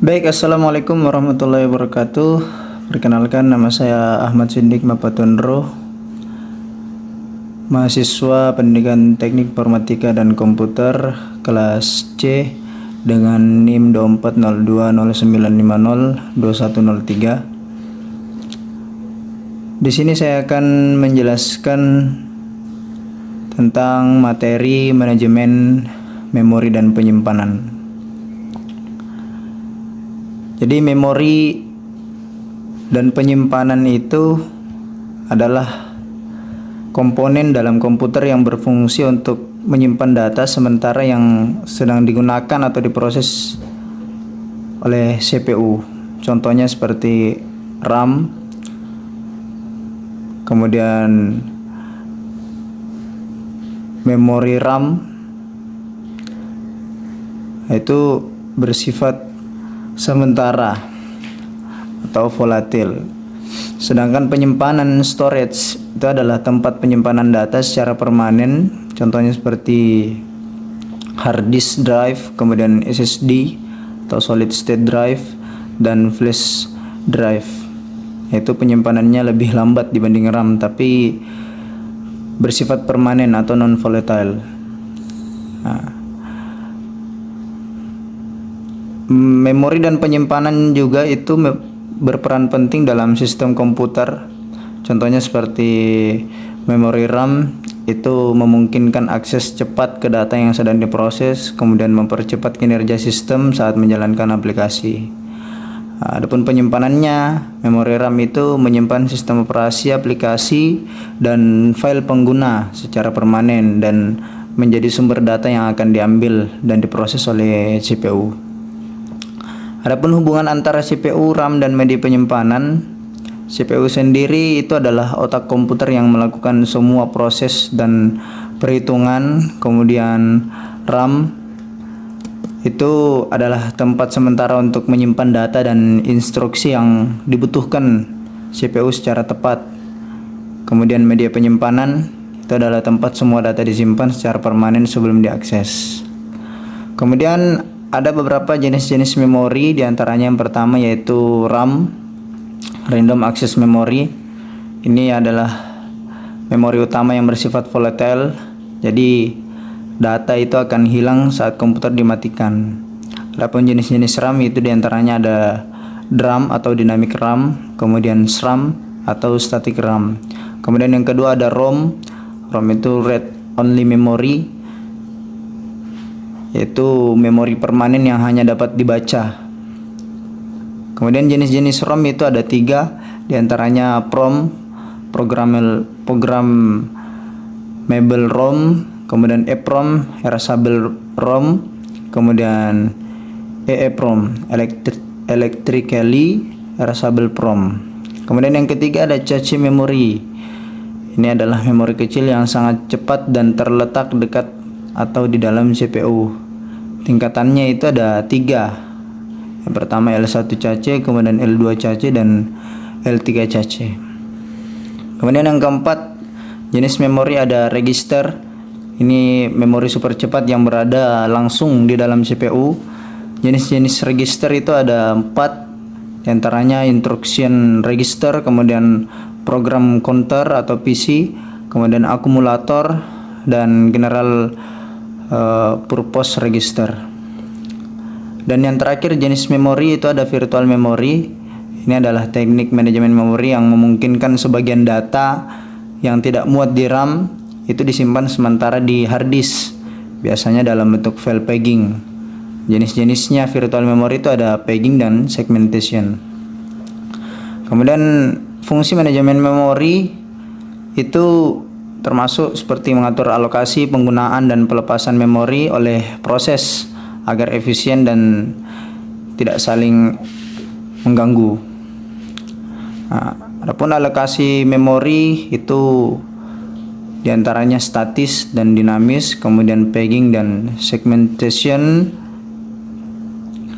Baik, Assalamualaikum warahmatullahi wabarakatuh. Perkenalkan, nama saya Ahmad Sindik Mapatundro, mahasiswa Pendidikan Teknik Informatika dan Komputer kelas C dengan NIM 240209502103. Di sini saya akan menjelaskan tentang materi manajemen memori dan penyimpanan. Jadi memori dan penyimpanan itu adalah komponen dalam komputer yang berfungsi untuk menyimpan data sementara yang sedang digunakan atau diproses oleh CPU. Contohnya seperti RAM, kemudian memori RAM itu bersifat sementara atau volatil. Sedangkan penyimpanan storage itu adalah tempat penyimpanan data secara permanen, contohnya seperti hard disk drive, kemudian SSD atau solid state drive, dan flash drive. Itu penyimpanannya lebih lambat dibanding RAM tapi bersifat permanen atau non volatile. Memori dan penyimpanan juga itu berperan penting dalam sistem komputer. Contohnya seperti memori RAM itu memungkinkan akses cepat ke data yang sedang diproses, kemudian mempercepat kinerja sistem saat menjalankan aplikasi. Adapun penyimpanannya, memori RAM itu menyimpan sistem operasi, aplikasi, dan file pengguna secara permanen dan menjadi sumber data yang akan diambil dan diproses oleh CPU. Adapun hubungan antara CPU, RAM, dan media penyimpanan, CPU sendiri itu adalah otak komputer yang melakukan semua proses dan perhitungan. Kemudian RAM itu adalah tempat sementara untuk menyimpan data dan instruksi yang dibutuhkan CPU secara tepat. Kemudian media penyimpanan itu adalah tempat semua data disimpan secara permanen sebelum diakses. Kemudian ada beberapa jenis-jenis memori, diantaranya yang pertama yaitu RAM, Random Access Memory. Ini adalah memori utama yang bersifat volatile, jadi data itu akan hilang saat komputer dimatikan. Adapun jenis-jenis RAM itu diantaranya ada DRAM atau Dynamic RAM, kemudian SRAM atau Static RAM. Kemudian yang kedua ada ROM. ROM itu Read Only Memory, yaitu memori permanen yang hanya dapat dibaca. Kemudian jenis-jenis ROM itu ada 3, diantaranya PROM, Programmable ROM, kemudian EPROM, Erasable ROM, kemudian EEPROM, Electrically Erasable ROM. Kemudian yang ketiga ada cache memory. Ini adalah memori kecil yang sangat cepat dan terletak dekat atau di dalam CPU. Tingkatannya itu ada 3. Yang pertama L1 cache, kemudian L2 cache, dan L3 cache. Kemudian yang keempat, jenis memori ada register. Ini memori super cepat yang berada langsung di dalam CPU. Jenis-jenis register itu ada 4, diantaranya instruction register, kemudian program counter atau PC, kemudian akumulator, dan general purpose register. Dan yang terakhir jenis memori itu ada virtual memory. Ini adalah teknik manajemen memori yang memungkinkan sebagian data yang tidak muat di RAM itu disimpan sementara di hard disk, biasanya dalam bentuk file pegging. Jenis-jenisnya virtual memory itu ada pegging dan segmentation. Kemudian fungsi manajemen memori itu termasuk seperti mengatur alokasi, penggunaan, dan pelepasan memori oleh proses agar efisien dan tidak saling mengganggu. Adapun alokasi memori itu diantaranya statis dan dinamis, kemudian pegging dan segmentation,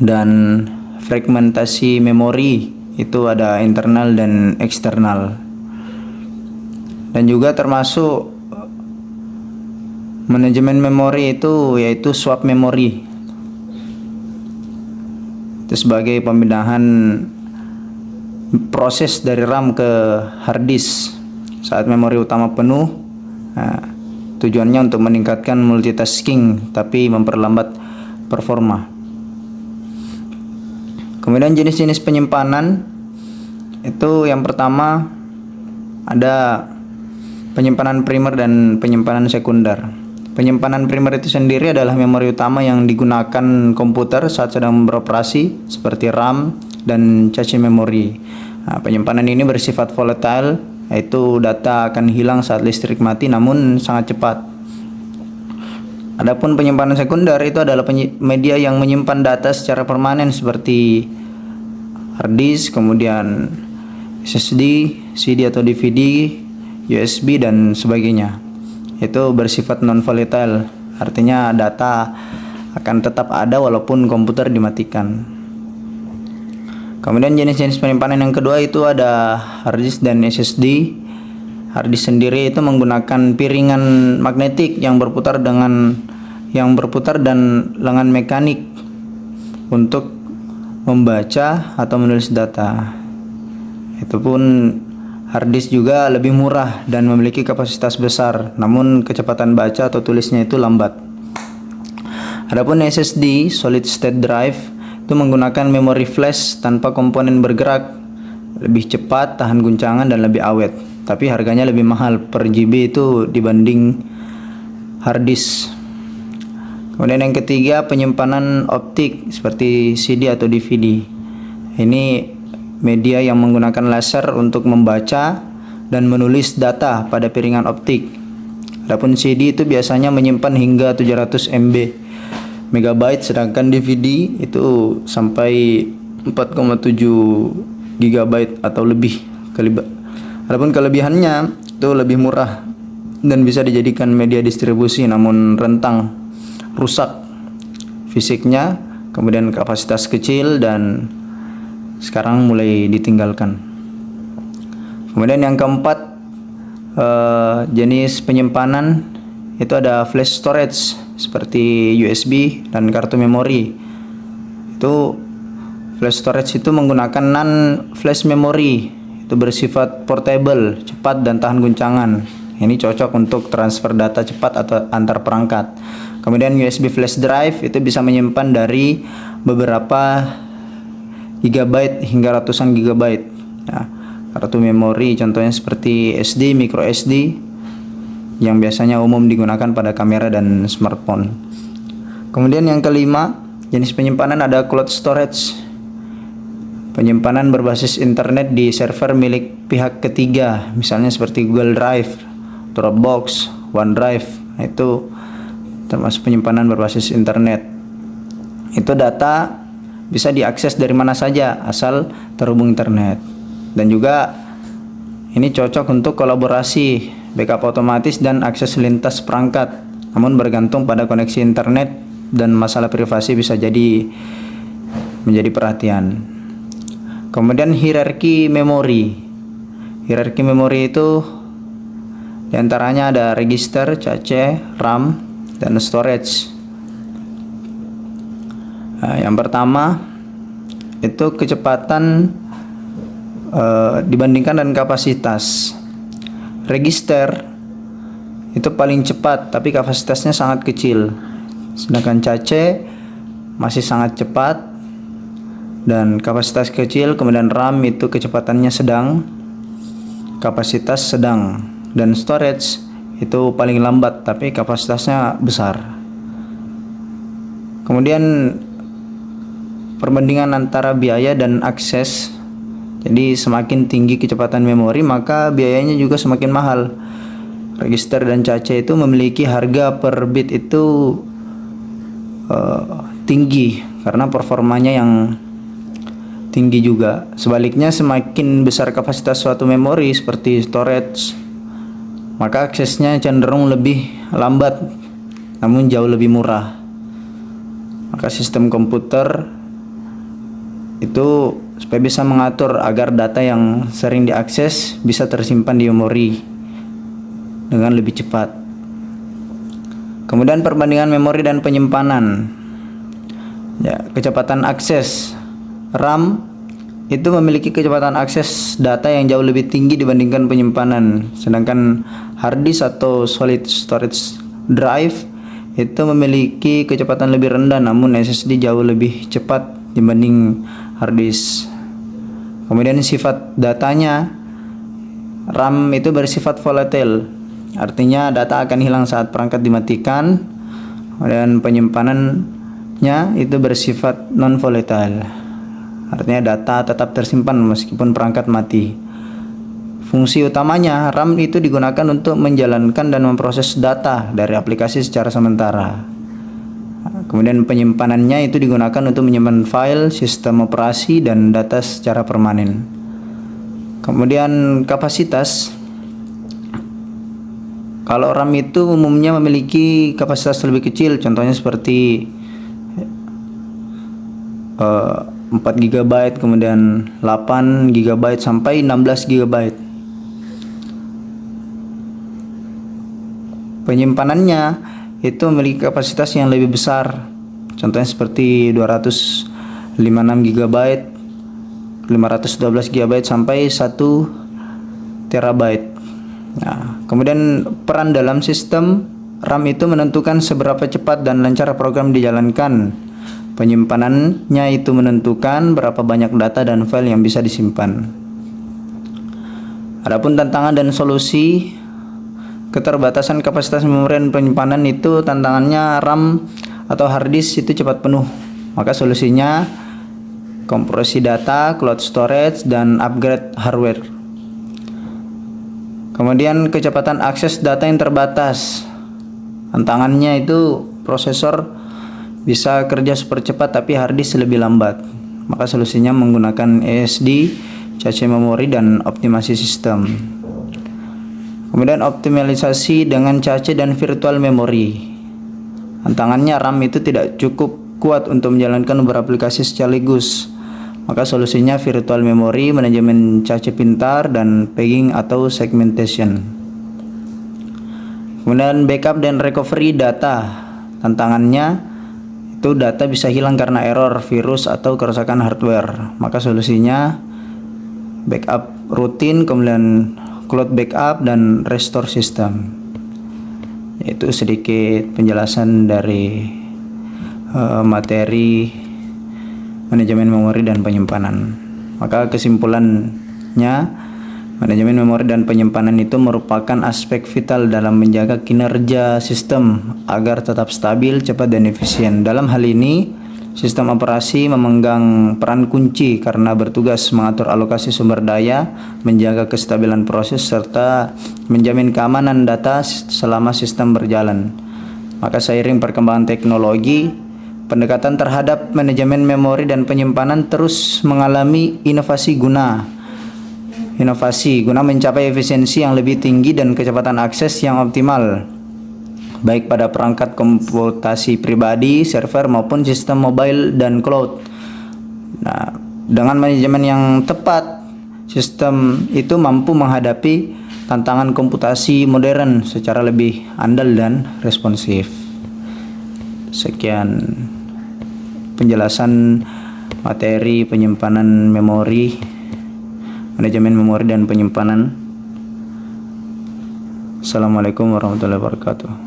dan fragmentasi memori itu ada internal dan eksternal. Dan juga termasuk manajemen memori itu yaitu swap memori. Itu sebagai pemindahan proses dari RAM ke hard disk saat memori utama penuh. Nah, tujuannya untuk meningkatkan multitasking tapi memperlambat performa. Kemudian jenis-jenis penyimpanan itu yang pertama ada penyimpanan primer dan penyimpanan sekunder. Penyimpanan primer itu sendiri adalah memori utama yang digunakan komputer saat sedang beroperasi seperti RAM dan cache memori. Nah, penyimpanan ini bersifat volatile, yaitu data akan hilang saat listrik mati namun sangat cepat. Adapun penyimpanan sekunder itu adalah media yang menyimpan data secara permanen seperti hard disk, kemudian SSD, CD atau DVD, USB dan sebagainya. Itu bersifat non volatile, artinya data akan tetap ada walaupun komputer dimatikan. Kemudian jenis-jenis penyimpanan yang kedua itu ada hard disk dan SSD. Hard disk sendiri itu menggunakan piringan magnetik yang berputar dan lengan mekanik untuk membaca atau menulis data. Itu pun hard disk juga lebih murah dan memiliki kapasitas besar, namun kecepatan baca atau tulisnya itu lambat. Adapun SSD, solid state drive, itu menggunakan memori flash tanpa komponen bergerak, lebih cepat, tahan guncangan dan lebih awet. Tapi harganya lebih mahal per GB itu dibanding hard disk. Kemudian yang ketiga, penyimpanan optik seperti CD atau DVD. Ini media yang menggunakan laser untuk membaca dan menulis data pada piringan optik. Adapun CD itu biasanya menyimpan hingga 700 MB, sedangkan DVD itu sampai 4,7 GB atau lebih. Adapun kelebihannya itu lebih murah dan bisa dijadikan media distribusi namun rentang rusak fisiknya, kemudian kapasitas kecil dan sekarang mulai ditinggalkan. Kemudian yang keempat, jenis penyimpanan itu ada flash storage seperti USB dan kartu memori. Itu flash storage itu menggunakan non flash memory, itu bersifat portable, cepat dan tahan guncangan. Ini cocok untuk transfer data cepat atau antar perangkat. Kemudian USB flash drive itu bisa menyimpan dari beberapa gigabyte hingga ratusan gigabyte. Ya, kartu memori contohnya seperti SD, micro SD yang biasanya umum digunakan pada kamera dan smartphone. Kemudian yang kelima, jenis penyimpanan ada cloud storage. Penyimpanan berbasis internet di server milik pihak ketiga, misalnya seperti Google Drive, Dropbox, OneDrive. Nah, itu termasuk penyimpanan berbasis internet. Itu data bisa diakses dari mana saja asal terhubung internet. Dan juga ini cocok untuk kolaborasi, backup otomatis dan akses lintas perangkat. Namun bergantung pada koneksi internet dan masalah privasi bisa jadi menjadi perhatian. Kemudian hierarki memori. Hierarki memori itu diantaranya ada register, cache, RAM, dan storage. Nah, yang pertama itu kecepatan dibandingkan dan kapasitas. Register itu paling cepat tapi kapasitasnya sangat kecil. Sedangkan cache masih sangat cepat dan kapasitas kecil. Kemudian RAM itu kecepatannya sedang, kapasitas sedang, dan storage itu paling lambat tapi kapasitasnya besar. Kemudian perbandingan antara biaya dan akses. Jadi semakin tinggi kecepatan memori maka biayanya juga semakin mahal. Register dan cache itu memiliki harga per bit itu tinggi karena performanya yang tinggi juga. Sebaliknya semakin besar kapasitas suatu memori seperti storage, maka aksesnya cenderung lebih lambat namun jauh lebih murah. Maka sistem komputer itu supaya bisa mengatur agar data yang sering diakses bisa tersimpan di memori dengan lebih cepat. Kemudian perbandingan memori dan penyimpanan. Ya, kecepatan akses. RAM itu memiliki kecepatan akses data yang jauh lebih tinggi dibandingkan penyimpanan, sedangkan hard disk atau solid storage drive itu memiliki kecepatan lebih rendah, namun SSD jauh lebih cepat dibanding hard disk. Kemudian sifat datanya, RAM itu bersifat volatile, artinya data akan hilang saat perangkat dimatikan, dan penyimpanannya itu bersifat non volatile, artinya data tetap tersimpan meskipun perangkat mati. Fungsi utamanya, RAM itu digunakan untuk menjalankan dan memproses data dari aplikasi secara sementara. Kemudian penyimpanannya itu digunakan untuk menyimpan file, sistem operasi, dan data secara permanen. Kemudian kapasitas, kalau RAM itu umumnya memiliki kapasitas lebih kecil, contohnya seperti 4 GB, kemudian 8 GB sampai 16 GB. Penyimpanannya itu memiliki kapasitas yang lebih besar, contohnya seperti 256 GB, 512 GB sampai 1 TB. Nah, kemudian peran dalam sistem RAM itu menentukan seberapa cepat dan lancar program dijalankan. Penyimpanannya itu menentukan berapa banyak data dan file yang bisa disimpan. Adapun tantangan dan solusi, keterbatasan kapasitas memori dan penyimpanan itu tantangannya RAM atau hard disk itu cepat penuh. Maka solusinya kompresi data, cloud storage, dan upgrade hardware. Kemudian kecepatan akses data yang terbatas. Tantangannya itu prosesor bisa kerja super cepat tapi hard disk lebih lambat. Maka solusinya menggunakan SSD, cache memori, dan optimasi sistem. Kemudian optimalisasi dengan cache dan virtual memory. Tantangannya RAM itu tidak cukup kuat untuk menjalankan beberapa aplikasi sekaligus. Maka solusinya virtual memory, manajemen cache pintar, dan pegging atau segmentation. Kemudian backup dan recovery data. Tantangannya itu data bisa hilang karena error, virus, atau kerusakan hardware. Maka solusinya backup rutin, kemudian cloud backup, dan restore system. Itu sedikit penjelasan dari materi manajemen memori dan penyimpanan. Maka kesimpulannya, manajemen memori dan penyimpanan itu merupakan aspek vital dalam menjaga kinerja sistem agar tetap stabil, cepat, dan efisien. Dalam hal ini, sistem operasi memegang peran kunci karena bertugas mengatur alokasi sumber daya, menjaga kestabilan proses, serta menjamin keamanan data selama sistem berjalan. Maka seiring perkembangan teknologi, pendekatan terhadap manajemen memori dan penyimpanan terus mengalami inovasi guna mencapai efisiensi yang lebih tinggi dan kecepatan akses yang optimal, baik pada perangkat komputasi pribadi, server, maupun sistem mobile dan cloud. Nah, dengan manajemen yang tepat, sistem itu mampu menghadapi tantangan komputasi modern secara lebih andal dan responsif. Sekian penjelasan materi penyimpanan memori, manajemen memori dan penyimpanan. Assalamualaikum warahmatullahi wabarakatuh.